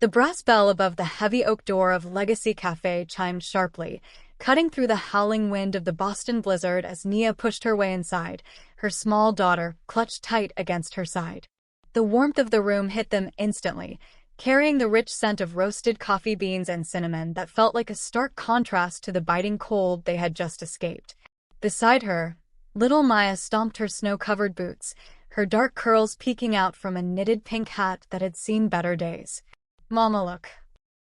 The brass bell above the heavy oak door of Legacy Café chimed sharply, cutting through the howling wind of the Boston blizzard as Nia pushed her way inside, her small daughter clutched tight against her side. The warmth of the room hit them instantly, carrying the rich scent of roasted coffee beans and cinnamon that felt like a stark contrast to the biting cold they had just escaped. Beside her, little Maya stomped her snow-covered boots, her dark curls peeking out from a knitted pink hat that had seen better days. "Mama, look.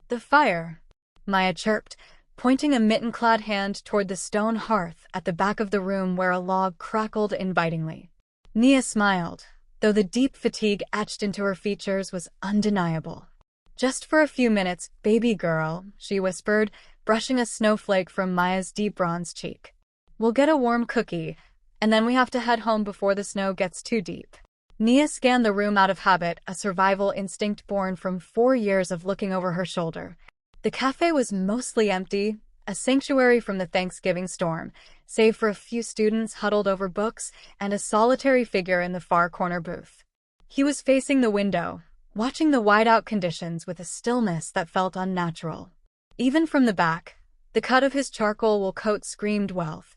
The fire," Maya chirped, pointing a mitten-clad hand toward the stone hearth at the back of the room where a log crackled invitingly. Nia smiled, though the deep fatigue etched into her features was undeniable. "Just for a few minutes, baby girl," she whispered, brushing a snowflake from Maya's deep bronze cheek. "We'll get a warm cookie, and then we have to head home before the snow gets too deep." Nia scanned the room out of habit, a survival instinct born from 4 years of looking over her shoulder. The cafe was mostly empty, a sanctuary from the Thanksgiving storm, save for a few students huddled over books and a solitary figure in the far corner booth. He was facing the window, watching the whiteout conditions with a stillness that felt unnatural. Even from the back, the cut of his charcoal wool coat screamed wealth,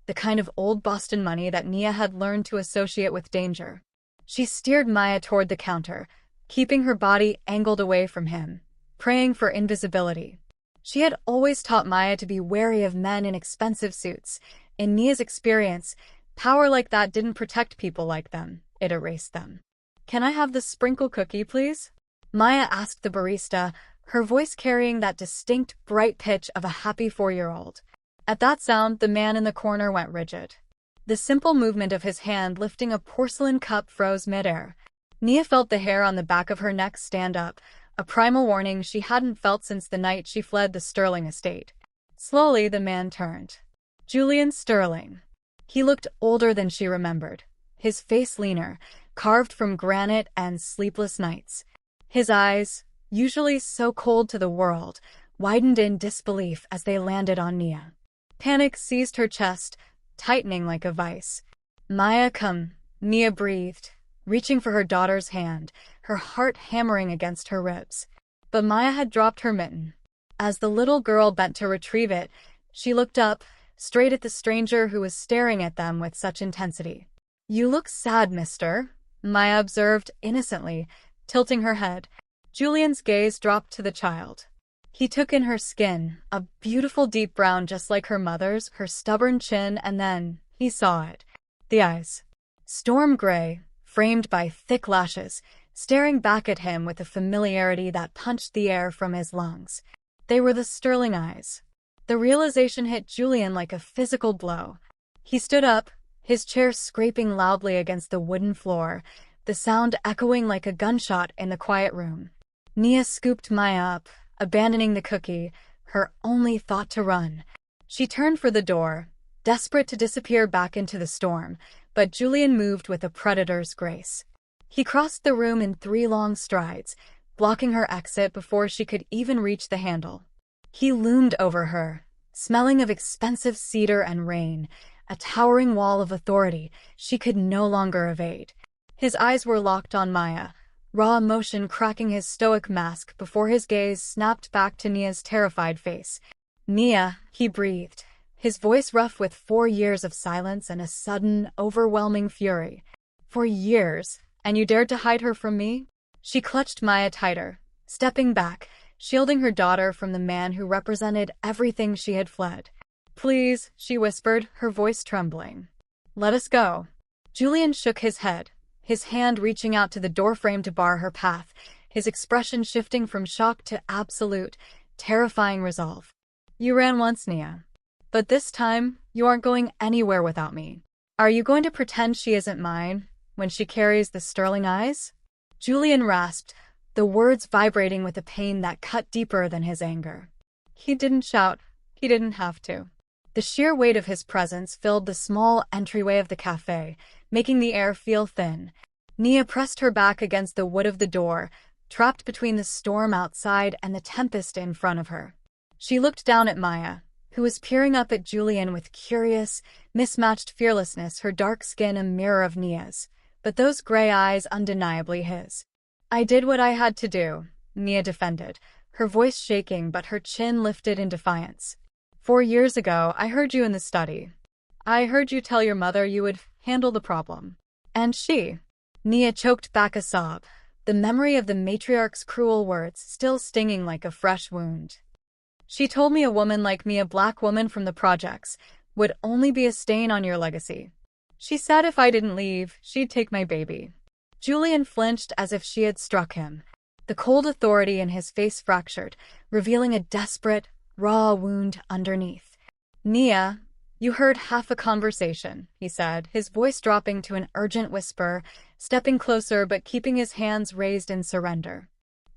the kind of old Boston money that Nia had learned to associate with danger. She steered Maya toward the counter, keeping her body angled away from him, praying for invisibility. She had always taught Maya to be wary of men in expensive suits. In Nia's experience, power like that didn't protect people like them, it erased them. "Can I have the sprinkle cookie, please?" Maya asked the barista, her voice carrying that distinct, bright pitch of a happy 4-year-old. At that sound, the man in the corner went rigid. The simple movement of his hand lifting a porcelain cup froze midair. Nia felt the hair on the back of her neck stand up, a primal warning she hadn't felt since the night she fled the Sterling estate. Slowly, the man turned. Julian Sterling. He looked older than she remembered, his face leaner, carved from granite and sleepless nights. His eyes, usually so cold to the world, widened in disbelief as they landed on Nia. Panic seized her chest, tightening like a vice. "Maya, come," Nia breathed, reaching for her daughter's hand, her heart hammering against her ribs. But Maya had dropped her mitten. As the little girl bent to retrieve it, she looked up, straight at the stranger who was staring at them with such intensity. "You look sad, mister," Maya observed innocently, tilting her head. Julian's gaze dropped to the child. He took in her skin, a beautiful deep brown just like her mother's, her stubborn chin, and then he saw it. The eyes. Storm gray, framed by thick lashes, staring back at him with a familiarity that punched the air from his lungs. They were the Sterling eyes. The realization hit Julian like a physical blow. He stood up, his chair scraping loudly against the wooden floor, the sound echoing like a gunshot in the quiet room. Nia scooped Maya up, abandoning the cookie, her only thought to run. She turned for the door, desperate to disappear back into the storm, but Julian moved with a predator's grace. He crossed the room in 3 long strides, blocking her exit before she could even reach the handle. He loomed over her, smelling of expensive cedar and rain, a towering wall of authority she could no longer evade. His eyes were locked on Maya, raw emotion cracking his stoic mask before his gaze snapped back to Nia's terrified face. "Nia," he breathed, his voice rough with 4 years of silence and a sudden, overwhelming fury. "4 years, and you dared to hide her from me?" She clutched Maya tighter, stepping back, shielding her daughter from the man who represented everything she had fled. "Please," she whispered, her voice trembling. "Let us go." Julian shook his head, his hand reaching out to the doorframe to bar her path, his expression shifting from shock to absolute, terrifying resolve. "You ran once, Nia. But this time, you aren't going anywhere without me. Are you going to pretend she isn't mine, when she carries the Sterling eyes?" Julian rasped, the words vibrating with a pain that cut deeper than his anger. He didn't shout. He didn't have to. The sheer weight of his presence filled the small entryway of the cafe, making the air feel thin. Nia pressed her back against the wood of the door, trapped between the storm outside and the tempest in front of her. She looked down at Maya, who was peering up at Julian with curious, mismatched fearlessness, her dark skin a mirror of Nia's, but those gray eyes undeniably his. "I did what I had to do," Nia defended, her voice shaking but her chin lifted in defiance. 4 years ago, I heard you in the study. I heard you tell your mother you would handle the problem. And she. Nia choked back a sob, the memory of the matriarch's cruel words still stinging like a fresh wound. She told me a woman like me, a black woman from the projects, would only be a stain on your legacy. She said if I didn't leave, she'd take my baby. Julian flinched as if she had struck him. The cold authority in his face fractured, revealing a desperate, raw wound underneath. Nia, you heard half a conversation, he said, his voice dropping to an urgent whisper, stepping closer but keeping his hands raised in surrender.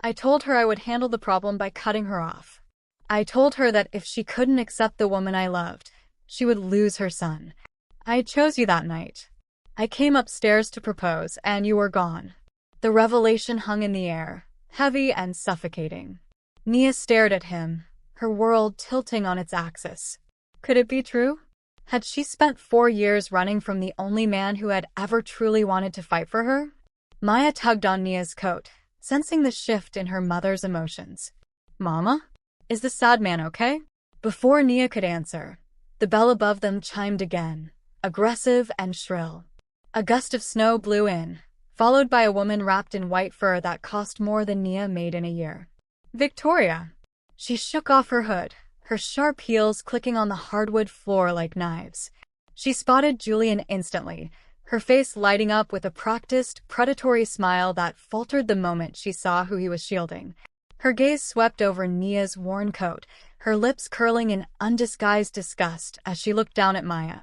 I told her I would handle the problem by cutting her off. I told her that if she couldn't accept the woman I loved, she would lose her son. I chose you that night. I came upstairs to propose, and you were gone. The revelation hung in the air, heavy and suffocating. Nia stared at him, her world tilting on its axis. Could it be true? Had she spent 4 years running from the only man who had ever truly wanted to fight for her? Maya tugged on Nia's coat, sensing the shift in her mother's emotions. Mama? Is the sad man okay? Before Nia could answer, the bell above them chimed again, aggressive and shrill. A gust of snow blew in, followed by a woman wrapped in white fur that cost more than Nia made in a year. Victoria! She shook off her hood, her sharp heels clicking on the hardwood floor like knives. She spotted Julian instantly, her face lighting up with a practiced, predatory smile that faltered the moment she saw who he was shielding. Her gaze swept over Nia's worn coat, her lips curling in undisguised disgust as she looked down at Maya.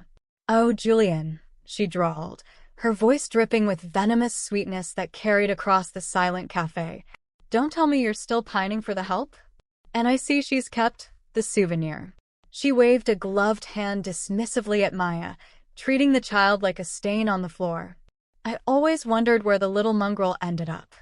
"Oh, Julian," she drawled, her voice dripping with venomous sweetness that carried across the silent café. "Don't tell me you're still pining for the help? And I see she's kept the souvenir." She waved a gloved hand dismissively at Maya, treating the child like a stain on the floor. "I always wondered where the little mongrel ended up."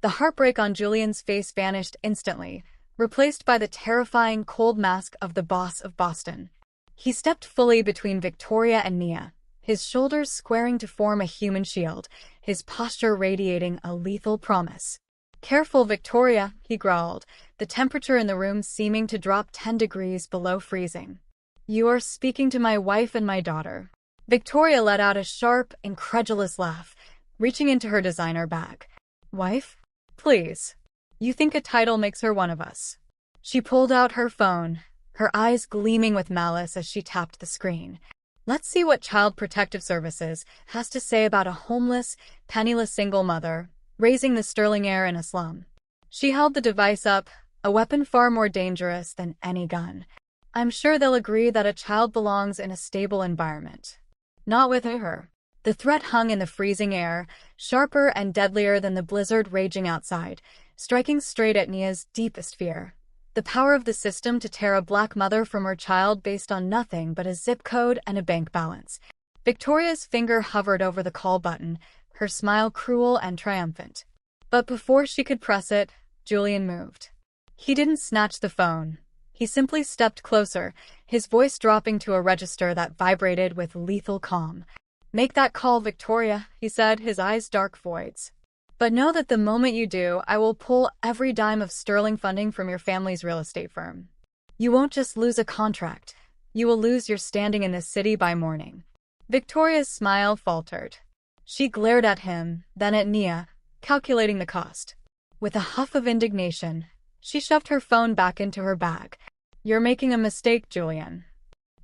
The heartbreak on Julian's face vanished instantly, replaced by the terrifying cold mask of the boss of Boston. He stepped fully between Victoria and Nia, his shoulders squaring to form a human shield, his posture radiating a lethal promise. "Careful, Victoria," he growled, the temperature in the room seeming to drop 10 degrees below freezing. "You are speaking to my wife and my daughter." Victoria let out a sharp, incredulous laugh, reaching into her designer bag. "Wife? Please. You think a title makes her one of us?" She pulled out her phone, her eyes gleaming with malice as she tapped the screen. "Let's see what Child Protective Services has to say about a homeless, penniless single mother raising the sterling heir in a slum." She held the device up, a weapon far more dangerous than any gun. "I'm sure they'll agree that a child belongs in a stable environment. Not with her." The threat hung in the freezing air, sharper and deadlier than the blizzard raging outside, striking straight at Nia's deepest fear. The power of the system to tear a black mother from her child based on nothing but a zip code and a bank balance. Victoria's finger hovered over the call button, her smile cruel and triumphant. But before she could press it, Julian moved. He didn't snatch the phone. He simply stepped closer, his voice dropping to a register that vibrated with lethal calm. "Make that call, Victoria," he said, his eyes dark voids. "But know that the moment you do, I will pull every dime of sterling funding from your family's real estate firm. You won't just lose a contract. You will lose your standing in this city by morning." Victoria's smile faltered. She glared at him, then at Nia, calculating the cost. With a huff of indignation, she shoved her phone back into her bag. "You're making a mistake, Julian.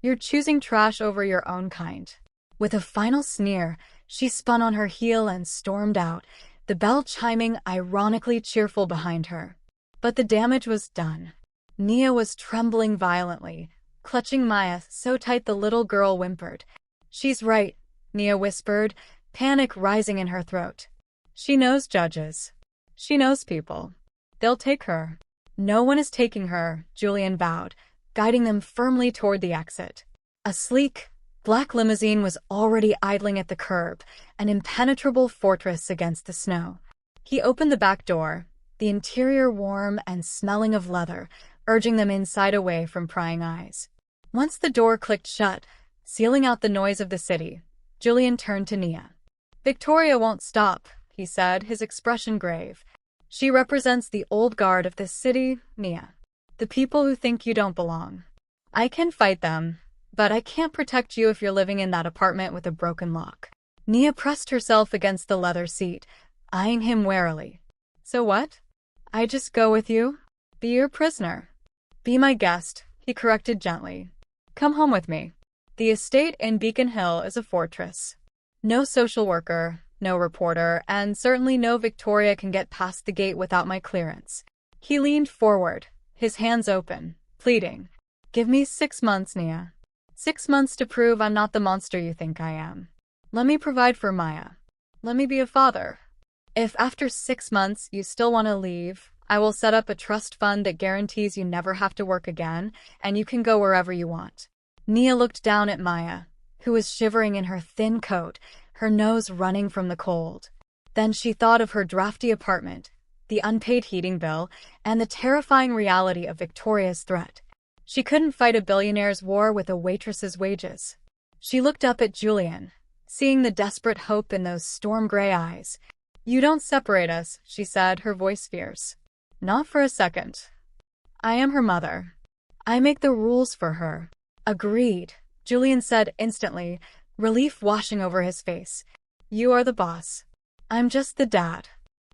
You're choosing trash over your own kind." With a final sneer, she spun on her heel and stormed out, the bell chiming ironically cheerful behind her. But the damage was done. Nia was trembling violently, clutching Maya so tight the little girl whimpered. "She's right," Nia whispered, panic rising in her throat. "She knows judges. She knows people. They'll take her." "No one is taking her," Julian vowed, guiding them firmly toward the exit. A sleek, black limousine was already idling at the curb, an impenetrable fortress against the snow. He opened the back door, the interior warm and smelling of leather, urging them inside away from prying eyes. Once the door clicked shut, sealing out the noise of the city, Julian turned to Nia. "Victoria won't stop," he said, his expression grave. She represents the old guard of this city, Nia. The people who think you don't belong. I can fight them, but I can't protect you if you're living in that apartment with a broken lock. Nia pressed herself against the leather seat, eyeing him warily. So what? I just go with you? Be your prisoner. Be my guest, he corrected gently. Come home with me. The estate in Beacon Hill is a fortress. No social worker, no reporter, and certainly no Victoria can get past the gate without my clearance. He leaned forward, his hands open, pleading. Give me 6 months, Nia. 6 months to prove I'm not the monster you think I am. Let me provide for Maya. Let me be a father. If after 6 months you still want to leave, I will set up a trust fund that guarantees you never have to work again, and you can go wherever you want. Nia looked down at Maya, who was shivering in her thin coat, her nose running from the cold. Then she thought of her drafty apartment, the unpaid heating bill, and the terrifying reality of Victoria's threat. She couldn't fight a billionaire's war with a waitress's wages. She looked up at Julian, seeing the desperate hope in those storm-gray eyes. You don't separate us, she said, her voice fierce. Not for a second. I am her mother. I make the rules for her. Agreed, Julian said instantly, relief washing over his face. You are the boss. I'm just the dad.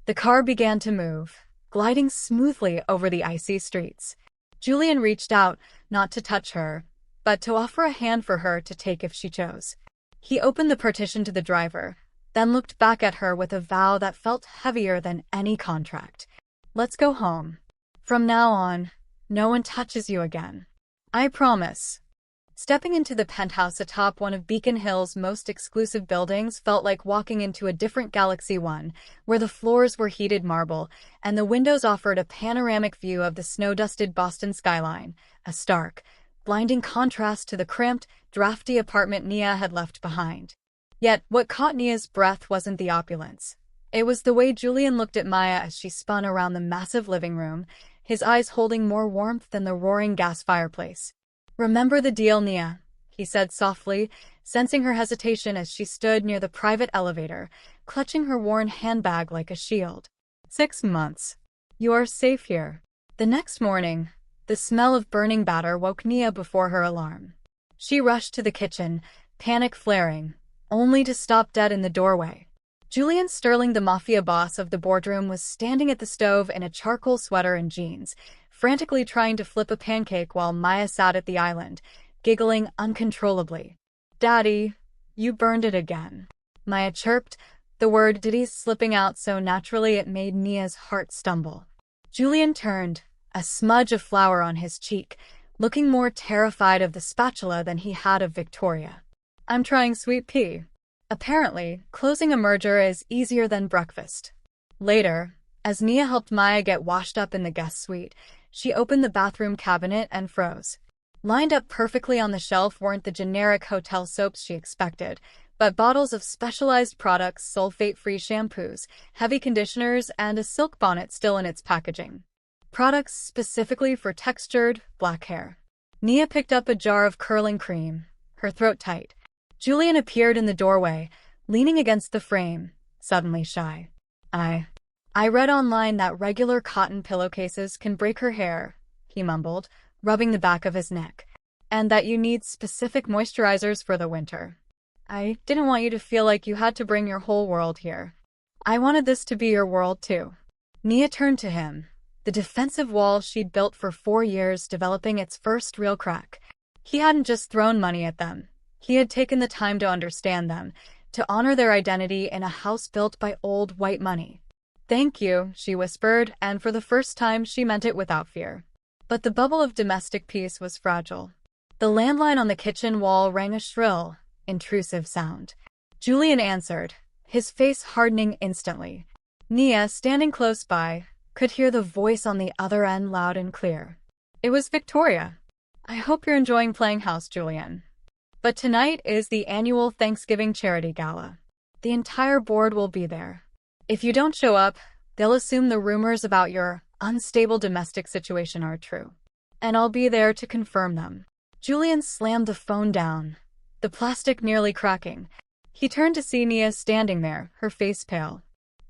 The car began to move, gliding smoothly over the icy streets. Julian reached out, not to touch her, but to offer a hand for her to take if she chose. He opened the partition to the driver, then looked back at her with a vow that felt heavier than any contract. Let's go home. From now on, no one touches you again. I promise. Stepping into the penthouse atop one of Beacon Hill's most exclusive buildings felt like walking into a different galaxy, one where the floors were heated marble and the windows offered a panoramic view of the snow-dusted Boston skyline, a stark, blinding contrast to the cramped, drafty apartment Nia had left behind. Yet, what caught Nia's breath wasn't the opulence. It was the way Julian looked at Maya as she spun around the massive living room, his eyes holding more warmth than the roaring gas fireplace. Remember the deal, Nia, he said softly, sensing her hesitation as she stood near the private elevator, clutching her worn handbag like a shield. 6 months. You are safe here. The next morning, the smell of burning batter woke Nia before her alarm. She rushed to the kitchen, panic flaring, only to stop dead in the doorway. Julian Sterling, the Mafia Boss of the boardroom, was standing at the stove in a charcoal sweater and jeans, frantically trying to flip a pancake while Maya sat at the island, giggling uncontrollably. Daddy, you burned it again. Maya chirped, the word "diddy" slipping out so naturally it made Nia's heart stumble. Julian turned, a smudge of flour on his cheek, looking more terrified of the spatula than he had of Victoria. I'm trying sweet pea. Apparently, closing a merger is easier than breakfast. Later, as Nia helped Maya get washed up in the guest suite, she opened the bathroom cabinet and froze. Lined up perfectly on the shelf weren't the generic hotel soaps she expected, but bottles of specialized products, sulfate-free shampoos, heavy conditioners, and a silk bonnet still in its packaging. Products specifically for textured, black hair. Nia picked up a jar of curling cream, her throat tight. Julian appeared in the doorway, leaning against the frame, suddenly shy. I read online that regular cotton pillowcases can break her hair, he mumbled, rubbing the back of his neck, and that you need specific moisturizers for the winter. I didn't want you to feel like you had to bring your whole world here. I wanted this to be your world too. Nia turned to him, the defensive wall she'd built for 4 years developing its first real crack. He hadn't just thrown money at them. He had taken the time to understand them, to honor their identity in a house built by old white money. Thank you, she whispered, and for the first time she meant it without fear. But the bubble of domestic peace was fragile. The landline on the kitchen wall rang a shrill, intrusive sound. Julian answered, his face hardening instantly. Nia, standing close by, could hear the voice on the other end loud and clear. It was Victoria. I hope you're enjoying playing house, Julian. But tonight is the annual Thanksgiving charity gala. The entire board will be there. If you don't show up, they'll assume the rumors about your unstable domestic situation are true. And I'll be there to confirm them. Julian slammed the phone down, the plastic nearly cracking. He turned to see Nia standing there, her face pale.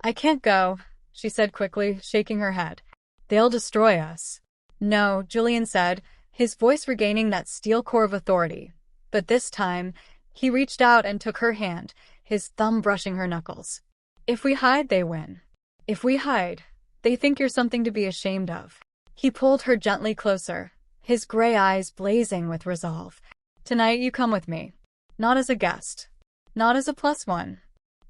I can't go. she said quickly, shaking her head. They'll destroy us. No, Julian said, his voice regaining that steel core of authority. But this time, he reached out and took her hand, his thumb brushing her knuckles. If we hide, they win. If we hide, they think you're something to be ashamed of. He pulled her gently closer, his gray eyes blazing with resolve. Tonight you come with me. Not as a guest. Not as a +1.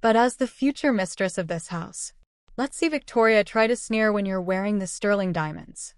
But as the future mistress of this house. Let's see Victoria try to sneer when you're wearing the sterling diamonds.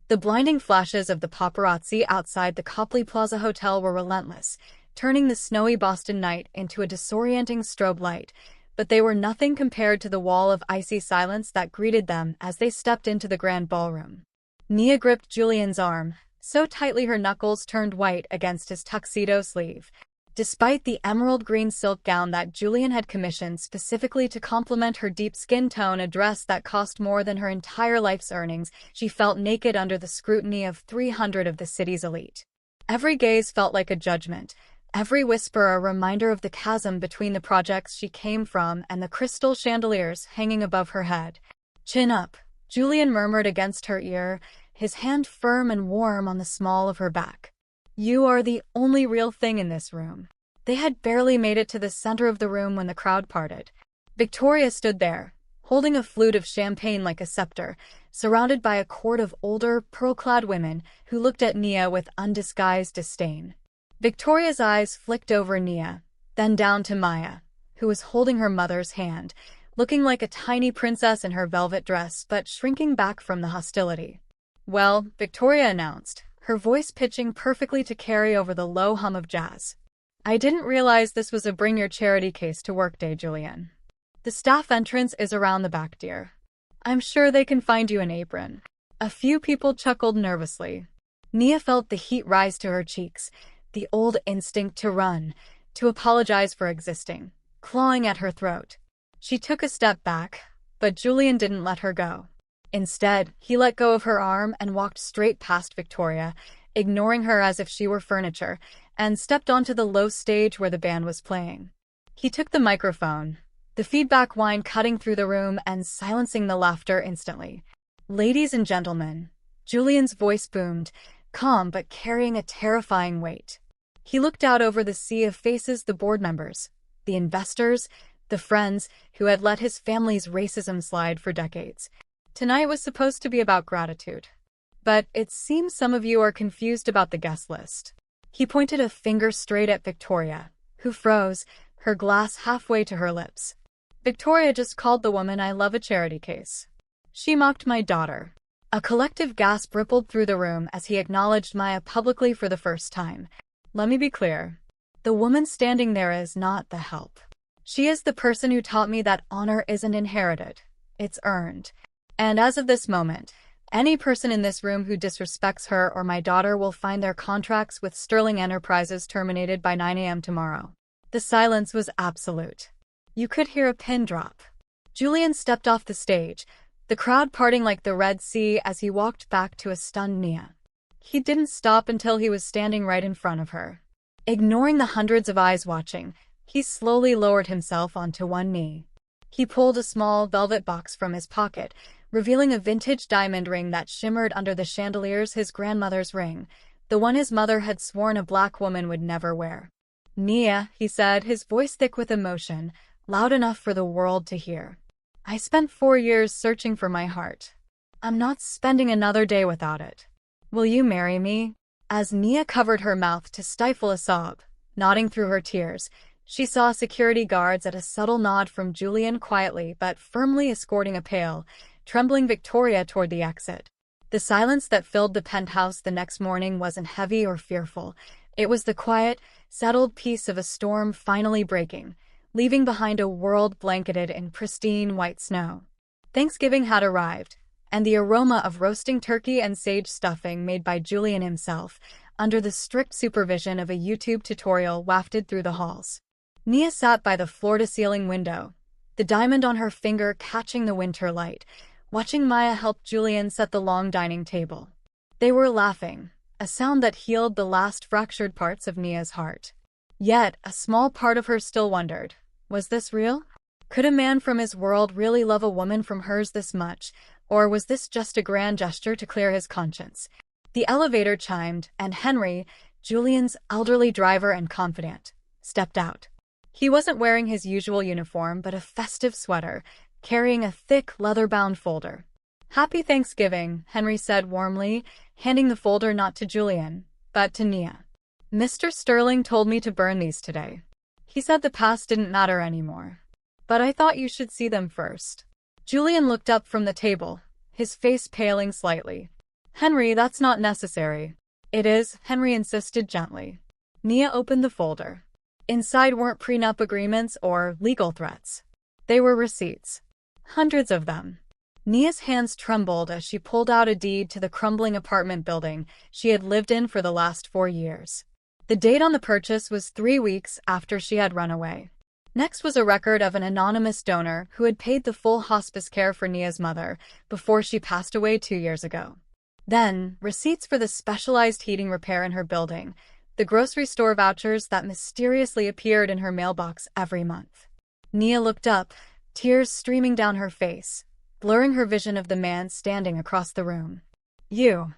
The blinding flashes of the paparazzi outside the Copley Plaza Hotel were relentless, turning the snowy Boston night into a disorienting strobe light, but they were nothing compared to the wall of icy silence that greeted them as they stepped into the grand ballroom. Nia gripped Julian's arm, so tightly her knuckles turned white against his tuxedo sleeve. Despite the emerald green silk gown that Julian had commissioned specifically to complement her deep skin tone, a dress that cost more than her entire life's earnings, she felt naked under the scrutiny of 300 of the city's elite. Every gaze felt like a judgment, every whisper a reminder of the chasm between the projects she came from and the crystal chandeliers hanging above her head. Chin up, Julian murmured against her ear, his hand firm and warm on the small of her back. You are the only real thing in this room. They had barely made it to the center of the room when the crowd parted. Victoria stood there, holding a flute of champagne like a scepter, surrounded by a court of older, pearl-clad women who looked at Nia with undisguised disdain. Victoria's eyes flicked over Nia, then down to Maya, who was holding her mother's hand, looking like a tiny princess in her velvet dress but shrinking back from the hostility. Well, Victoria announced, her voice pitching perfectly to carry over the low hum of jazz. I didn't realize this was a bring your charity case to work day, Julian. The staff entrance is around the back, dear. I'm sure they can find you an apron. A few people chuckled nervously. Nia felt the heat rise to her cheeks, the old instinct to run, to apologize for existing, clawing at her throat. She took a step back, but Julian didn't let her go. Instead, he let go of her arm and walked straight past Victoria, ignoring her as if she were furniture, and stepped onto the low stage where the band was playing. He took the microphone, the feedback whine cutting through the room and silencing the laughter instantly. Ladies and gentlemen, Julian's voice boomed, calm but carrying a terrifying weight. He looked out over the sea of faces, the board members, the investors, the friends who had let his family's racism slide for decades. Tonight was supposed to be about gratitude. But it seems some of you are confused about the guest list. He pointed a finger straight at Victoria, who froze, her glass halfway to her lips. Victoria just called the woman I love a charity case. She mocked my daughter. A collective gasp rippled through the room as he acknowledged Maya publicly for the first time. Let me be clear. The woman standing there is not the help. She is the person who taught me that honor isn't inherited. It's earned. And as of this moment, any person in this room who disrespects her or my daughter will find their contracts with Sterling Enterprises terminated by 9 a.m. tomorrow. The silence was absolute. You could hear a pin drop. Julian stepped off the stage, the crowd parting like the Red Sea as he walked back to a stunned Nia. He didn't stop until he was standing right in front of her. Ignoring the hundreds of eyes watching, he slowly lowered himself onto one knee. He pulled a small velvet box from his pocket, revealing a vintage diamond ring that shimmered under the chandeliers, his grandmother's ring, the one his mother had sworn a black woman would never wear. Nia, he said, his voice thick with emotion, loud enough for the world to hear. I spent 4 years searching for my heart. I'm not spending another day without it. Will you marry me? As Nia covered her mouth to stifle a sob, nodding through her tears, she saw security guards at a subtle nod from Julian quietly but firmly escorting a pale, trembling Victoria toward the exit. The silence that filled the penthouse the next morning wasn't heavy or fearful. It was the quiet, settled peace of a storm finally breaking, leaving behind a world blanketed in pristine white snow. Thanksgiving had arrived, and the aroma of roasting turkey and sage stuffing made by Julian himself, under the strict supervision of a YouTube tutorial, wafted through the halls. Nia sat by the floor-to-ceiling window, the diamond on her finger catching the winter light, watching Maya help Julian set the long dining table. They were laughing, a sound that healed the last fractured parts of Nia's heart. Yet, a small part of her still wondered, was this real? Could a man from his world really love a woman from hers this much, or was this just a grand gesture to clear his conscience? The elevator chimed, and Henry, Julian's elderly driver and confidant, stepped out. He wasn't wearing his usual uniform, but a festive sweater, carrying a thick, leather-bound folder. "Happy Thanksgiving," Henry said warmly, handing the folder not to Julian, but to Nia. "Mr. Sterling told me to burn these today. He said the past didn't matter anymore. But I thought you should see them first." Julian looked up from the table, his face paling slightly. "Henry, that's not necessary." "It is," Henry insisted gently. Nia opened the folder. Inside weren't prenup agreements or legal threats. They were receipts. Hundreds of them. Nia's hands trembled as she pulled out a deed to the crumbling apartment building she had lived in for the last 4 years. The date on the purchase was 3 weeks after she had run away. Next was a record of an anonymous donor who had paid the full hospice care for Nia's mother before she passed away 2 years ago. Then, receipts for the specialized heating repair in her building, the grocery store vouchers that mysteriously appeared in her mailbox every month. Nia looked up, tears streaming down her face, blurring her vision of the man standing across the room. "You,"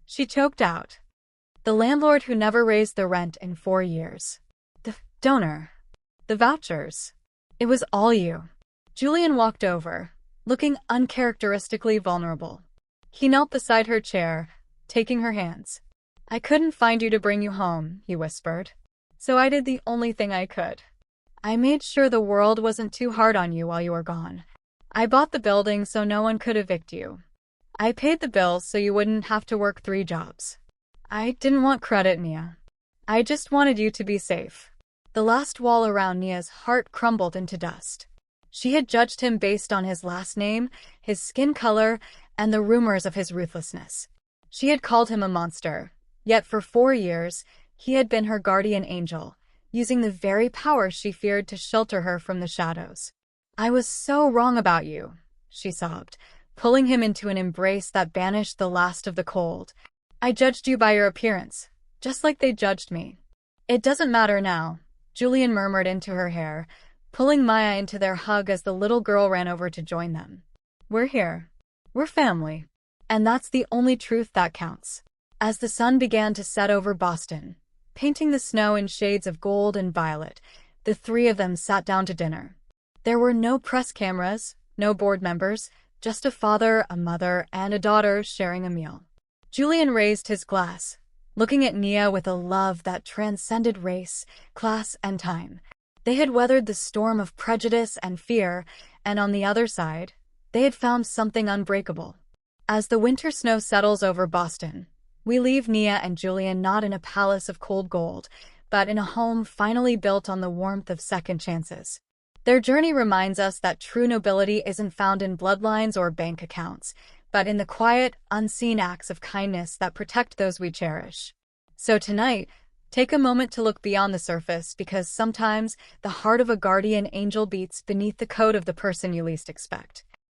she choked out. "The landlord who never raised the rent in 4 years. The donor. The vouchers. It was all you." Julian walked over, looking uncharacteristically vulnerable. He knelt beside her chair, taking her hands. "I couldn't find you to bring you home," he whispered. "So I did the only thing I could. I made sure the world wasn't too hard on you while you were gone. I bought the building so no one could evict you. I paid the bills so you wouldn't have to work 3 jobs. I didn't want credit, Nia. I just wanted you to be safe." The last wall around Nia's heart crumbled into dust. She had judged him based on his last name, his skin color, and the rumors of his ruthlessness. She had called him a monster, yet for 4 years, he had been her guardian angel, using the very power she feared to shelter her from the shadows. "I was so wrong about you," she sobbed, pulling him into an embrace that banished the last of the cold. "I judged you by your appearance, just like they judged me." "It doesn't matter now," Julian murmured into her hair, pulling Maya into their hug as the little girl ran over to join them. "We're here. We're family. And that's the only truth that counts." As the sun began to set over Boston, painting the snow in shades of gold and violet, the 3 of them sat down to dinner. There were no press cameras, no board members, just a father, a mother, and a daughter sharing a meal. Julian raised his glass, looking at Nia with a love that transcended race, class, and time. They had weathered the storm of prejudice and fear, and on the other side, they had found something unbreakable. As the winter snow settles over Boston, we leave Nia and Julian not in a palace of cold gold, but in a home finally built on the warmth of second chances. Their journey reminds us that true nobility isn't found in bloodlines or bank accounts, but in the quiet, unseen acts of kindness that protect those we cherish. So tonight, take a moment to look beyond the surface, because sometimes the heart of a guardian angel beats beneath the coat of the person you least expect.